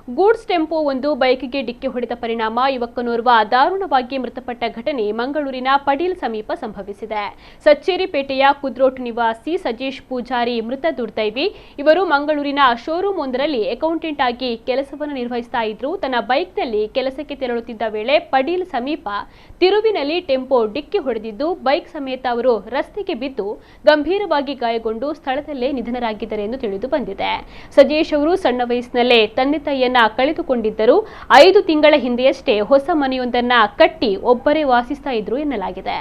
Goods tempo ಒಂದು ಬೈಕ್ಗೆ ಡಿಕ್ಕಿ ಹೊಡೆದ ಪರಿಣಾಮ ಯುವಕನೋರ್ವ ದಾರುಣವಾಗಿ ಮೃತಪಟ್ಟ ಘಟನೆ ಮಂಗಳೂರಿನ ಪಡೀಲ್ ಸಮೀಪ ಸಂಭವಿಸಿದೆ. ಸಚ್ಚೇರಿಪೇಟೆಯ ಕುದ್ರೋಟ್ ನಿವಾಸಿ ಸಜೀಶ್ ಪೂಜಾರಿ ಮೃತ ದುರ್ದೈವಿ. ಇವರು ಮಂಗಳೂರಿನ ಶೋರೂಮ್ ಒಂದರಲ್ಲಿ ಅಕೌಂಟೆಂಟ್ ಆಗಿ ಕೆಲಸವನ್ನು ನಿರ್ವಹಿಸ್ತಾ ಇದ್ರು. ತನ್ನ ಬೈಕ್ನಲ್ಲಿ ಕೆಲಸಕ್ಕೆ ತೆರಳುತ್ತಿದ್ದ ವೇಳೆ ಪಡೀಲ್ ಸಮೀಪ ತಿರುವಿನಲ್ಲಿ ಟೆಂಪೋ ಡಿಕ್ಕಿ ಹೊಡೆದಿದ್ದು ಬೈಕ್ ಸಮೇತ ಅವರು ರಸ್ತೆಗೆ ಬಿದ್ದು ಗಂಭೀರವಾಗಿ ಗಾಯಗೊಂಡು ಸ್ಥಳದಲ್ಲೇ ನಿಧನರಾಗಿದ್ದಾರೆ ಎಂದು ತಿಳಿದು ಬಂದಿದೆ. ಸಜೀಶ್ ಅವರು ಸಣ್ಣ ವಯಸ್ಸಿನಲ್ಲೇ ತಂದೆ ತಾಯಿಯನ್ನು ಕಳೆದುಕೊಂಡಿದ್ದರು. 5 ತಿಂಗಳ ಹಿಂದೆಯಷ್ಟೇ ಹೊಸ ಮನೆಯೊಂದನ್ನ ಕಟ್ಟಿ ಒಬ್ಬರೇ ವಾಸಿಸ್ತಾ ಇದ್ರು ಎನ್ನಲಾಗಿದೆ.